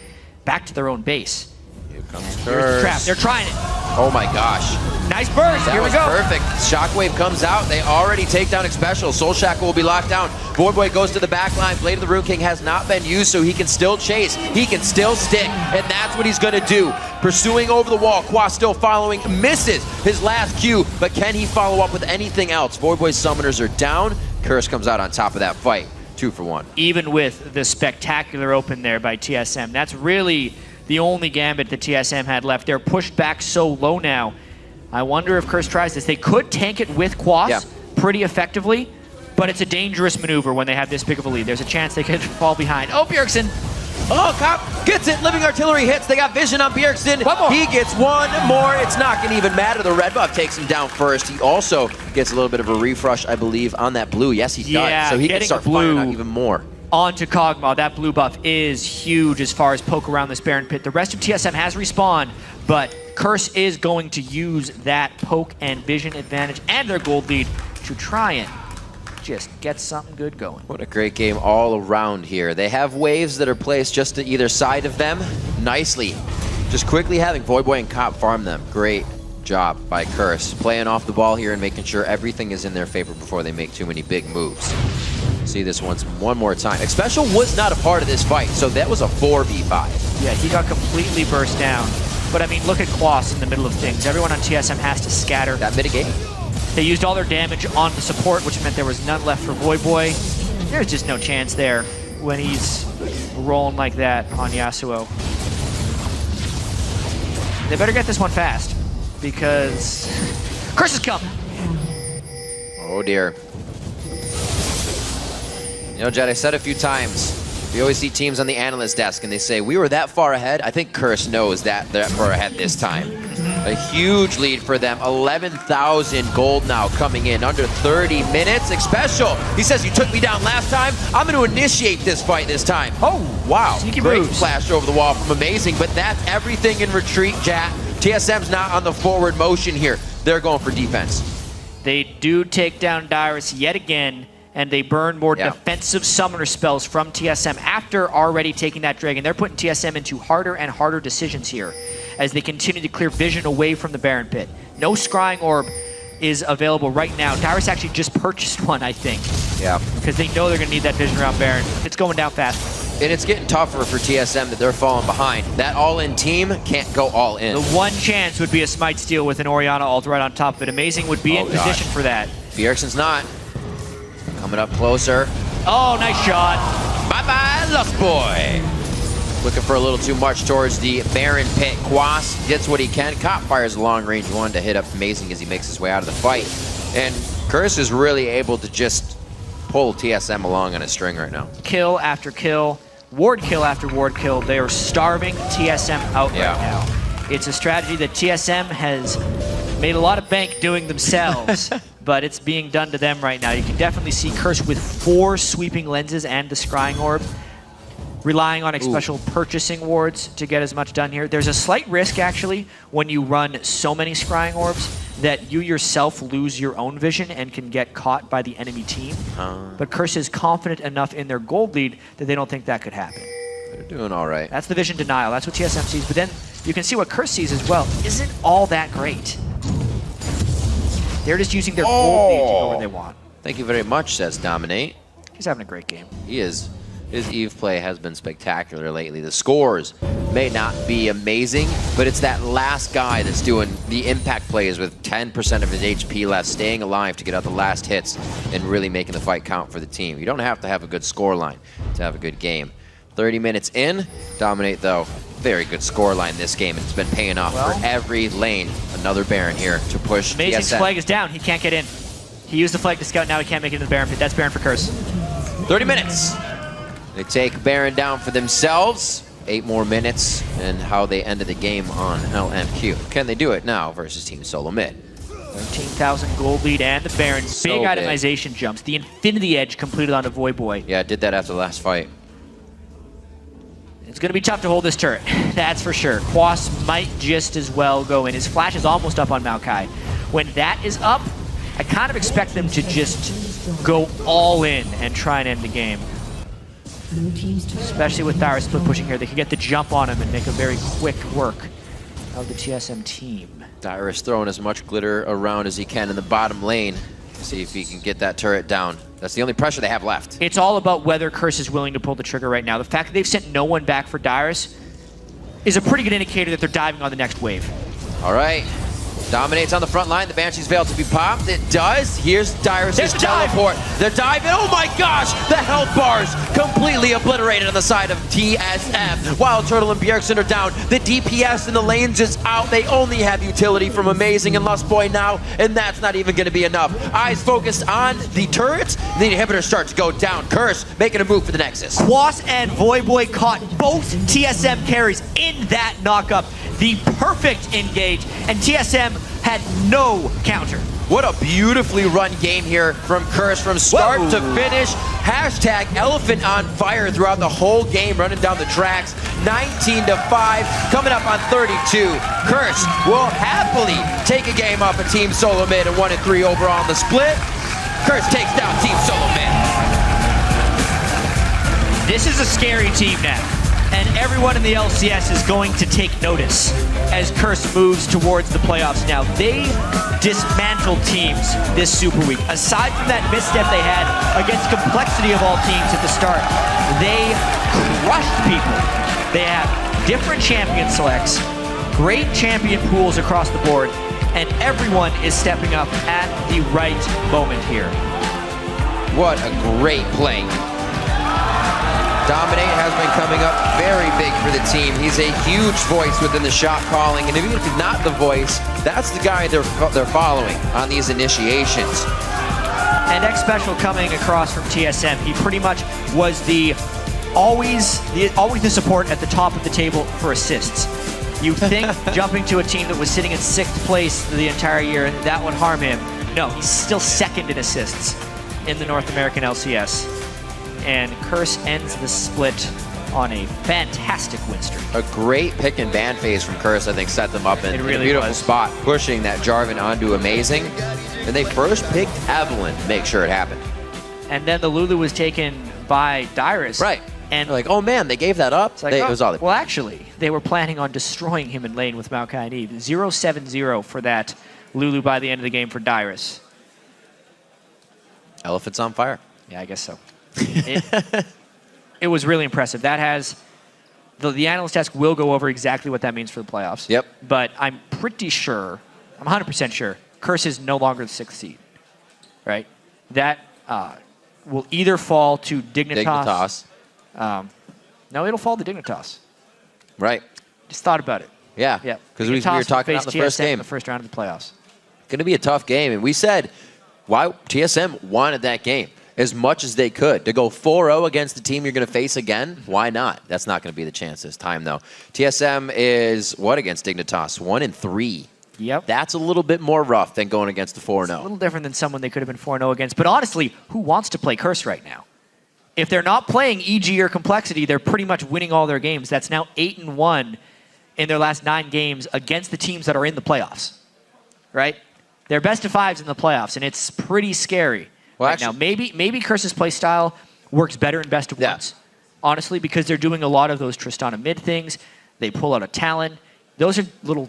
back to their own base. Here comes Here's the trap. Curse. They're trying it. Oh my gosh. Nice burst. That Here we was go. perfect. Shockwave comes out. They already take down Xpecial. Soul Shackle will be locked down. Voidboy goes to the back line. Blade of the Rune King has not been used, so he can still chase. He can still stick, and that's what he's going to do. Pursuing over the wall. Qua still following. Misses his last Q, but can he follow up with anything else? Voidboy's summoners are down. Curse comes out on top of that fight. 2 for 1. Even with the spectacular open there by TSM, that's really the only gambit that TSM had left. They're pushed back so low now. I wonder if Curse tries this. They could tank it with Quas pretty effectively, but it's a dangerous maneuver when they have this big of a lead. There's a chance they could fall behind. Oh, Bjergsen! Oh, Cop gets it. Living Artillery hits. They got vision on Bjergsen. One more. He gets one more. It's not going to even matter. The red buff takes him down first. He also gets a little bit of a refresh, I believe, on that blue. Yes, he does. So he can start firing out even more. Onto Kog'Maw. That blue buff is huge as far as poke around this Baron pit. The rest of TSM has respawned, but Curse is going to use that poke and vision advantage and their gold lead to try and just get something good going. What a great game all around here. They have waves that are placed just to either side of them nicely. Just quickly having Voidboy and Cop farm them. Great job by Curse. Playing off the ball here and making sure everything is in their favor before they make too many big moves. See this one more time. Xpecial was not a part of this fight, so that was a 4v5. Yeah, he got completely burst down. But I mean, look at Quas in the middle of things. Everyone on TSM has to scatter. That mitigated. They used all their damage on the support, which meant there was none left for Voidboy. There's just no chance there when he's rolling like that on Yasuo. They better get this one fast, because Curse is coming. Oh dear. You know, Jed, I said a few times, we always see teams on the analyst desk and they say, we were that far ahead. I think Curse knows that they're that far ahead this time. A huge lead for them. 11,000 gold now coming in under 30 minutes. Xpecial, he says, you took me down last time. I'm going to initiate this fight this time. Oh, wow. Sneaky Great moves. flash over the wall from Amazing, but that's everything in retreat, Jat. TSM's not on the forward motion here. They're going for defense. They do take down Dyrus yet again, and they burn more defensive summoner spells from TSM after already taking that dragon. They're putting TSM into harder and harder decisions here as they continue to clear vision away from the Baron pit. No Scrying Orb is available right now. Dyrus actually just purchased one, I think. Yeah. Because they know they're going to need that vision around Baron. It's going down fast. And it's getting tougher for TSM that they're falling behind. That all-in team can't go all in. The one chance would be a Smite steal with an Orianna ult right on top of it. Amazing would be in position for that. Bjergsen's not. Coming up closer. Oh, nice shot. Bye-bye, Lust Boy. Looking for a little too much towards the Baron pit. Quas gets what he can. Cop fires a long-range one to hit up Amazing as he makes his way out of the fight. And Curse is really able to just pull TSM along on a string right now. Kill after kill, ward kill after ward kill. They are starving TSM out right now. It's a strategy that TSM has made a lot of bank doing themselves, but it's being done to them right now. You can definitely see Curse with 4 sweeping lenses and the Scrying Orb. relying on special purchasing wards to get as much done here. There's a slight risk, actually, when you run so many scrying orbs that you yourself lose your own vision and can get caught by the enemy team. But Curse is confident enough in their gold lead that they don't think that could happen. They're doing all right. That's the vision denial. That's what TSM sees. But then you can see what Curse sees as well. Isn't all that great. They're just using their gold lead to go where they want. Thank you very much, says Dominate. He's having a great game. He is. His EVE play has been spectacular lately. The scores may not be amazing, but it's that last guy that's doing the impact plays with 10% of his HP left, staying alive to get out the last hits and really making the fight count for the team. You don't have to have a good score line to have a good game. 30 minutes in, Dominate though, very good score line this game. It's been paying off for every lane. Another Baron here to push Amazing's TSM. flag is down. He can't get in. He used the flag to scout, now he can't make it into the Baron pit. That's Baron for Curse. 30 minutes. They take Baron down for themselves. 8 more minutes, and how they ended the game on LMQ. Can they do it now versus Team Solo Mid? 13,000 gold lead and the Baron. So big big. itemization jumps. The Infinity Edge completed onto Void Boy. Yeah, did that after the last fight. It's going to be tough to hold this turret, that's for sure. Quas might just as well go in. His flash is almost up on Maokai. When that is up, I kind of expect them to just go all in and try and end the game. Especially with Dyrus split pushing here. They can get the jump on him and make a very quick work of the TSM team. Dyrus throwing as much glitter around as he can in the bottom lane. See if he can get that turret down. That's the only pressure they have left. It's all about whether Curse is willing to pull the trigger right now. The fact that they've sent no one back for Dyrus is a pretty good indicator that they're diving on the next wave. All right. Dominates on the front line. The Banshee's Veil to be popped. It does. Here's Dyrus' teleport. They're diving. Oh my gosh! The health bars completely obliterated on the side of TSM. Wild Turtle and Bjergsen are down. The DPS in the lanes is out. They only have utility from Amazing and Lust Boy now, and that's not even going to be enough. Eyes focused on the turret. The inhibitor starts to go down. Curse making a move for the Nexus. Quas and Void Boy caught both TSM carries in that knockup. The perfect engage, and TSM had no counter. What a beautifully run game here from Curse from start to finish. Hashtag Elephant on fire throughout the whole game, running down the tracks. 19-5, coming up on 32. Curse will happily take a game off of Team Solo Mid and 1-3 overall in the split. Curse takes down Team Solo Mid. This is a scary team now. And everyone in the LCS is going to take notice as Curse moves towards the playoffs now. They dismantled teams this Super Week. Aside from that misstep they had against complexity of all teams at the start, they crushed people. They have different champion selects, great champion pools across the board, and everyone is stepping up at the right moment here. What a great play. Dominate has been coming up very big for the team. He's a huge voice within the shot calling, and even if he's not the voice, that's the guy they're following on these initiations. And X Special coming across from TSM. He pretty much was always the support at the top of the table for assists. You think jumping to a team that was sitting in 6th place the entire year, that would harm him. No, he's still 2nd in assists in the North American LCS. And Curse ends the split on a fantastic win streak. A great pick and ban phase from Curse, I think, set them up in a beautiful spot, pushing that Jarvan onto Amazing. And they first picked Evelyn to make sure it happened. And then the Lulu was taken by Dyrus. Right. And they're like, oh man, they gave that up? It's like, it was all well, actually, they were planning on destroying him in lane with Maokai and Eve. 0-7-0 for that Lulu by the end of the game for Dyrus. Elephant's on fire. Yeah, I guess so. It was really impressive. That has the analyst desk will go over exactly what that means for the playoffs. Yep. But I'm pretty sure, I'm 100% sure, Curse is no longer the 6th seed, right? That will either fall to Dignitas. No, it'll fall to Dignitas. Right. Just thought about it. Yeah. Yeah. Because we were talking about the first game. In the first round of the playoffs. Going to be a tough game, and we said why TSM wanted that game as much as they could. To go 4-0 against the team you're going to face again, why not? That's not going to be the chance this time, though. TSM is, what against Dignitas? 1-3. Yep. That's a little bit more rough than going against the 4-0. It's a little different than someone they could have been 4-0 against. But honestly, who wants to play Curse right now? if they're not playing EG or Complexity, they're pretty much winning all their games. That's now 8-1 in their last 9 games against the teams that are in the playoffs, right? They're best of 5s in the playoffs, and it's pretty scary. Well, right actually, now, maybe Curse's play style works better in best of 1s, honestly, because they're doing a lot of those Tristana mid things. They pull out a Talon. Those are little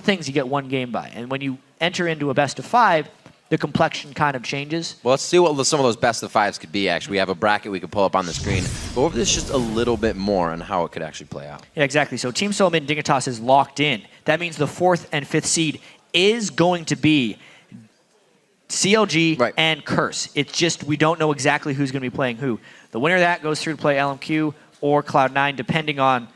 things you get one game by. And when you enter into a best of 5, the complexion kind of changes. Well, let's see what some of those best of 5s could be, actually. We have a bracket we could pull up on the screen. Go over this just a little bit more on how it could actually play out. Yeah, exactly. So Team Solomon Dignitas is locked in. That means the 4th and 5th seed is going to be CLG and Curse. It's just we don't know exactly who's going to be playing who. The winner of that goes through to play LMQ or Cloud9, depending on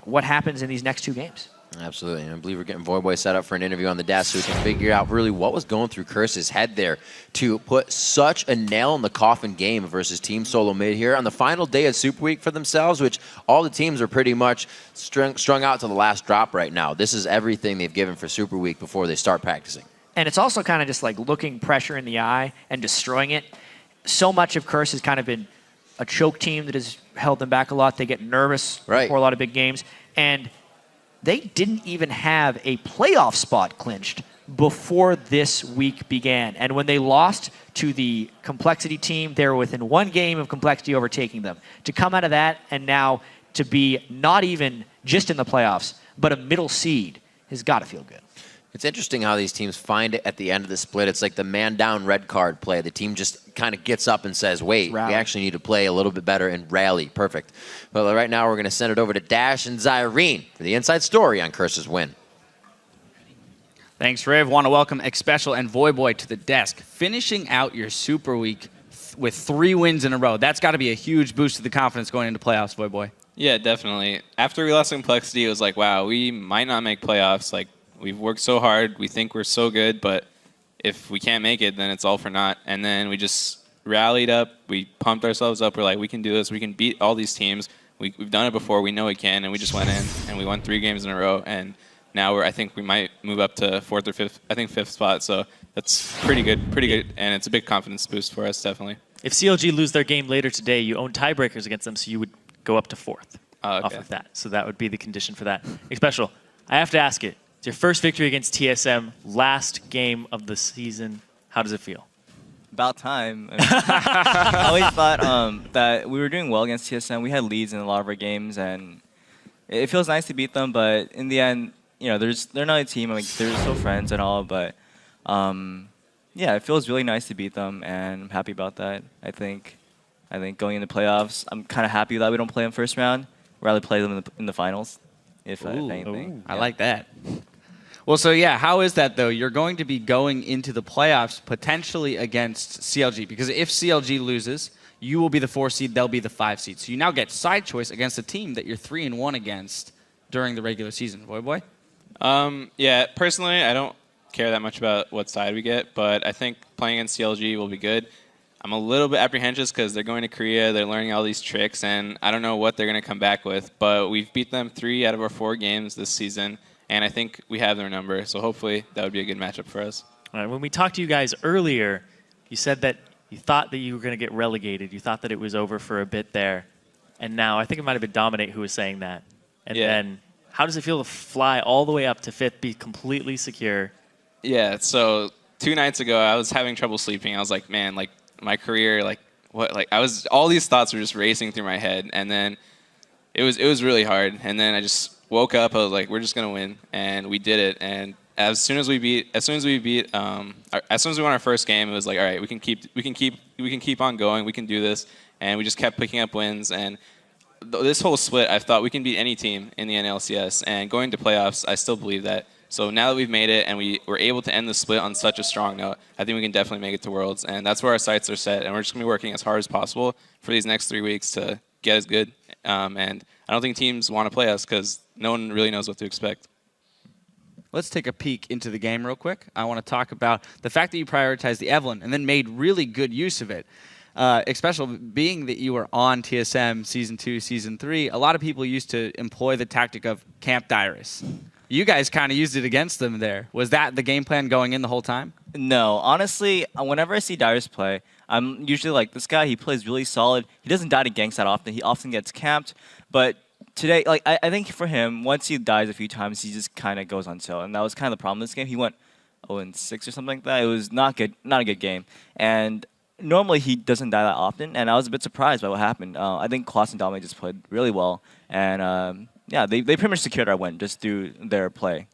what happens in these next 2 games. Absolutely, and I believe we're getting Voyboy set up for an interview on the desk so we can figure out really what was going through Curse's head there to put such a nail in the coffin game versus Team Solo Mid here on the final day of Super Week for themselves, which all the teams are pretty much strung out to the last drop right now. This is everything they've given for Super Week before they start practicing. And it's also kind of just like looking pressure in the eye and destroying it. So much of Curse has kind of been a choke team that has held them back a lot. They get nervous before a lot of big games. And they didn't even have a playoff spot clinched before this week began. And when they lost to the Complexity team, they were within 1 game of Complexity overtaking them. To come out of that and now to be not even just in the playoffs, but a middle seed has got to feel good. It's interesting how these teams find it at the end of the split. It's like the man down red card play. The team just kind of gets up and says, wait, we actually need to play a little bit better and rally. Perfect. Well, right now we're going to send it over to Dash and Zyrene for the inside story on Curse's win. Thanks, Riv. Want to welcome Xpecial and Voyboy to the desk. Finishing out your Super Week with 3 wins in a row. That's got to be a huge boost to the confidence going into playoffs, Voyboy. Yeah, definitely. After we lost Complexity, it was like, wow, we might not make playoffs. Like, we've worked so hard. We think we're so good, but if we can't make it, then it's all for naught. And then we just rallied up. We pumped ourselves up. We're like, we can do this. We can beat all these teams. We've done it before. We know we can. And we just went in, and we won 3 games in a row. And now I think we might move up to 4th or 5th, I think 5th spot. So that's pretty good. And it's a big confidence boost for us, definitely. If CLG lose their game later today, you own tiebreakers against them, so you would go up to 4th off of that. So that would be the condition for that. Xpecial, I have to ask it. It's your first victory against TSM, last game of the season. How does it feel? About time. I always thought that we were doing well against TSM. We had leads in a lot of our games, and it feels nice to beat them. But in the end, you know, they're not a team. Like, they're still friends and all. But yeah, it feels really nice to beat them, and I'm happy about that. I think going into playoffs, I'm kind of happy that we don't play them first round. We'd rather play them in the finals, if anything. I like that. Well, so yeah, how is that though? You're going to be going into the playoffs potentially against CLG, because if CLG loses, you will be the 4 seed, they'll be the 5 seed. So you now get side choice against a team that you're 3-1 against during the regular season. Voyboy? Yeah, personally, I don't care that much about what side we get, but I think playing against CLG will be good. I'm a little bit apprehensive because they're going to Korea, they're learning all these tricks, and I don't know what they're going to come back with, but we've beat them 3 out of our 4 games this season. And I think we have their number, so hopefully that would be a good matchup for us. All right, when we talked to you guys earlier, you said that you thought that you were going to get relegated. You thought that it was over for a bit there. And now, I think it might have been Dominate who was saying that. And then, how does it feel to fly all the way up to 5th, be completely secure? Yeah, so 2 nights ago, I was having trouble sleeping. I was like, man, like, my career, like, what? Like, all these thoughts were just racing through my head. And then it was really hard. And then I just woke up, I was like, we're just gonna win, and we did it. And as soon as we won our first game, it was like, all right, we can keep on going, we can do this, and we just kept picking up wins. And this whole split, I thought we can beat any team in the NA LCS, and going to playoffs, I still believe that. So now that we've made it and we were able to end the split on such a strong note, I think we can definitely make it to Worlds, and that's where our sights are set. And we're just gonna be working as hard as possible for these next 3 weeks to get as good. And I don't think teams want to play us because no one really knows what to expect. Let's take a peek into the game real quick. I want to talk about the fact that you prioritized the Evelyn and then made really good use of it. Especially being that you were on TSM Season 2, Season 3, a lot of people used to employ the tactic of Camp Dyrus. You guys kind of used it against them there. Was that the game plan going in the whole time? No, honestly, whenever I see Dyrus play, I'm usually like, this guy, he plays really solid. He doesn't die to ganks that often. He often gets camped. But today, like I think for him, once he dies a few times, he just kind of goes on tilt. And that was kind of the problem in this game. He went 0-6 or something like that. It was not good, not a good game. And normally he doesn't die that often. And I was a bit surprised by what happened. I think Klaus and Dominic just played really well. And yeah, they pretty much secured our win just through their play.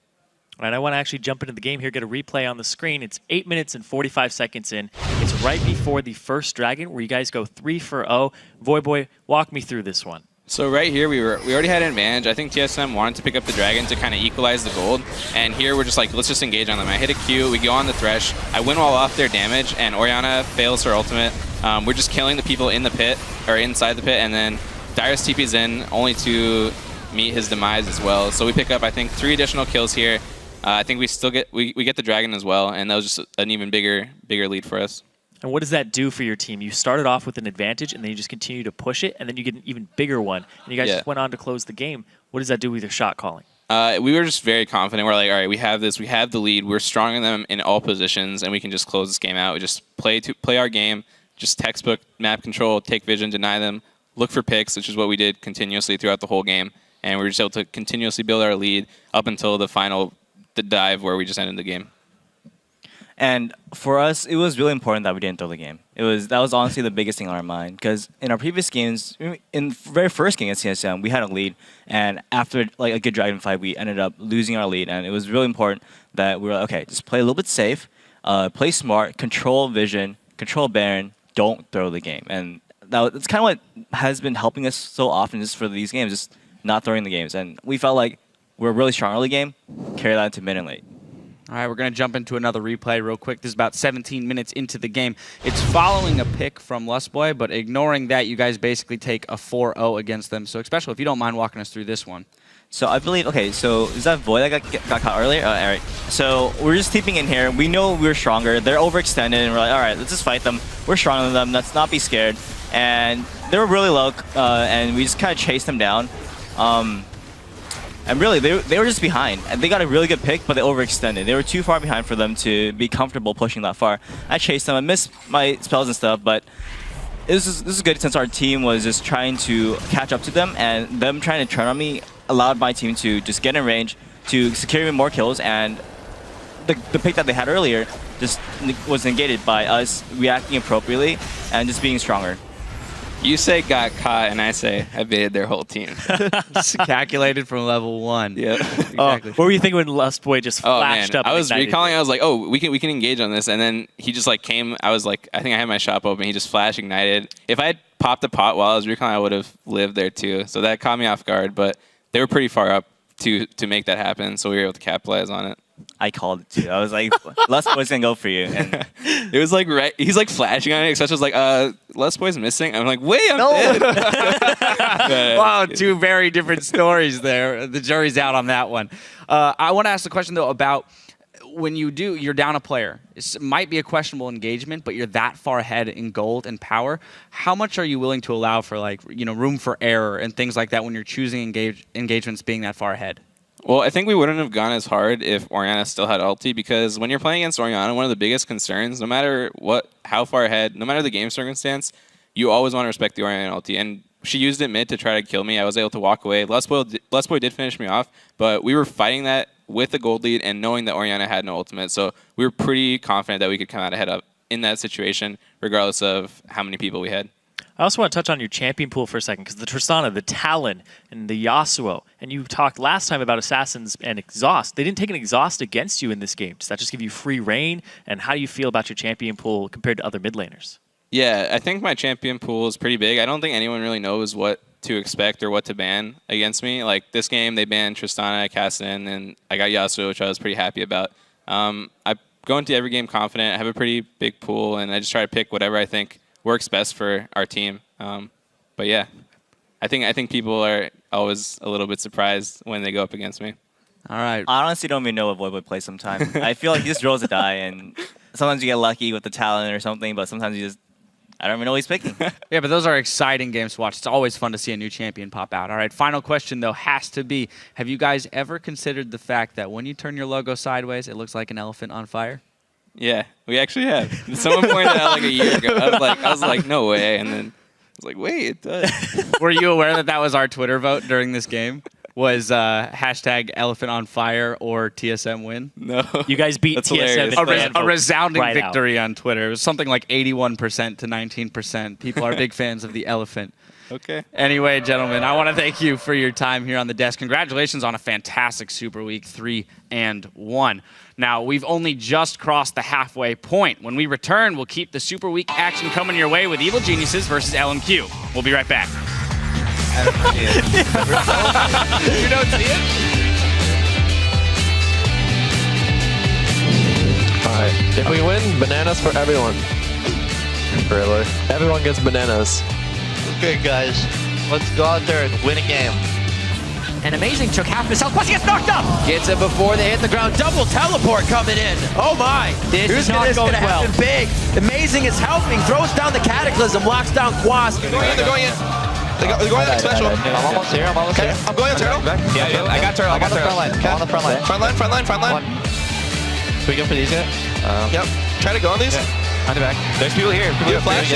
All right, I want to actually jump into the game here, get a replay on the screen. It's 8 minutes and 45 seconds in. It's right before the first Dragon, where you guys go 3-for-0. Voyboy, walk me through this one. So right here, we already had an advantage. I think TSM wanted to pick up the Dragon to kind of equalize the gold. And here we're just like, let's just engage on them. I hit a Q, we go on the Thresh. I win while off their damage, and Orianna fails her ultimate. We're just killing the people in the pit, or inside the pit, and then Dyrus TP's in, only to meet his demise as well. So we pick up, I think, 3 additional kills here. I think we still get we get the Dragon as well, and that was just an even bigger lead for us. And what does that do for your team? You started off with an advantage, and then you just continue to push it, and then you get an even bigger one. And you guys just went on to close the game. What does that do with your shot calling? We were just very confident. We're like, all right, we have this. We have the lead. We're stronger than them in all positions, and we can just close this game out. We just play our game, just textbook map control, take vision, deny them, look for picks, which is what we did continuously throughout the whole game. And we were just able to continuously build our lead up until the dive where we just ended the game. And for us, it was really important that we didn't throw the game. That was honestly the biggest thing on our mind, because in our previous games, in the very first game at TSM, we had a lead, and after like a good Dragon fight, we ended up losing our lead, and it was really important that we were like, okay, just play a little bit safe, play smart, control vision, control Baron, don't throw the game. And that's kind of what has been helping us so often just for these games, just not throwing the games. And we felt like we're really strong early game, carry that into mid and late. All right, we're going to jump into another replay real quick. This is about 17 minutes into the game. It's following a pick from Lustboy, but ignoring that, you guys basically take a 4-0 against them. So, Special, if you don't mind walking us through this one. So I believe, okay, so is that Void that got caught earlier? All right. So we're just TPing in here. We know we're stronger. They're overextended, and we're like, all right, let's just fight them. We're stronger than them. Let's not be scared. And they were really low, and we just kind of chased them down. And really, they were just behind. And they got a really good pick, but they overextended. They were too far behind for them to be comfortable pushing that far. I chased them. I missed my spells and stuff, but this is good since our team was just trying to catch up to them, and them trying to turn on me allowed my team to just get in range, to secure even more kills, and the pick that they had earlier just was negated by us reacting appropriately and just being stronger. You say got caught, and I say I baited their whole team. It's calculated from level 1. Yeah, exactly. What were you thinking when Lustboy just flashed up? I was recalling. I was like, oh, we can engage on this, and then he just like came. I was like, I think I had my shop open. He just flash ignited. If I had popped a pot while I was recalling, I would have lived there too. So that caught me off guard. But they were pretty far up to make that happen, so we were able to capitalize on it. I called it too. I was like, Lustboy's gonna go for you. And it was like he's like flashing on it. Except was like, Lustboy's missing. I'm like, wait, I'm dead. Wow, 2 very different stories there. The jury's out on that one. I want to ask the question though about when you're down a player. It might be a questionable engagement, but you're that far ahead in gold and power. How much are you willing to allow for room for error and things like that when you're choosing engagements being that far ahead? Well, I think we wouldn't have gone as hard if Orianna still had ulti, because when you're playing against Orianna, one of the biggest concerns, no matter how far ahead, no matter the game circumstance, you always want to respect the Orianna ulti. And she used it mid to try to kill me. I was able to walk away. Lustboy did finish me off, but we were fighting that with the gold lead and knowing that Orianna had no ultimate. So we were pretty confident that we could come out ahead in that situation, regardless of how many people we had. I also want to touch on your champion pool for a second, because the Tristana, the Talon, and the Yasuo, and you talked last time about Assassins and Exhaust. They didn't take an Exhaust against you in this game. Does that just give you free reign? And how do you feel about your champion pool compared to other mid laners? Yeah, I think my champion pool is pretty big. I don't think anyone really knows what to expect or what to ban against me. Like this game, they banned Tristana, Cassin, and I got Yasuo, which I was pretty happy about. I go into every game confident. I have a pretty big pool, and I just try to pick whatever I think works best for our team. But yeah, I think people are always a little bit surprised when they go up against me. All right. I honestly don't even know what Void plays sometimes. I feel like he just rolls a die, and sometimes you get lucky with the talent or something, but sometimes I don't even know what he's picking. Yeah, but those are exciting games to watch. It's always fun to see a new champion pop out. All right, final question, though, has to be, have you guys ever considered the fact that when you turn your logo sideways, it looks like an elephant on fire? Yeah, we actually have. Someone pointed out like a year ago. I was like, no way. And then I was like, wait, it does. Were you aware that that was our Twitter vote during this game? Was hashtag elephant on fire or TSM win? No. You guys beat That's TSM. hilarious. A resounding right victory on Twitter. It was something like 81% to 19%. People are big fans of the elephant. Okay. Anyway, gentlemen, I want to thank you for your time here on the desk. Congratulations on a fantastic Super Week 3-1. Now, we've only just crossed the halfway point. When we return, we'll keep the Super Week action coming your way with Evil Geniuses versus LMQ. We'll be right back. I don't see it. You don't see it? Alright, if we win, bananas for everyone. Really? Everyone gets bananas. Okay, guys, let's go out there and win a game. And Amazing took half of his health, plus he gets knocked up! Gets it before they hit the ground. Double teleport coming in. Oh my. This is not going well. Happen big. Amazing is helping. Throws down the Cataclysm. Locks down Quas. They're going in. They're going in special. I'm almost here. I'm going on turtle. Yeah, I got turtle. I'm on the front line. I'm on the front line. Front line. Should we go for these yet? Yep. Try to go on these. On the back. There's people here. You have flash?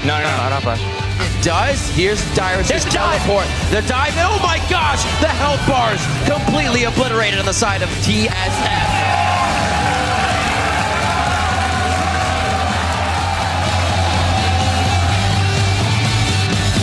No. Not flash. It does. Here's Dyrus' teleport. The dive. Oh my gosh. The health bars completely obliterated on the side of TSM.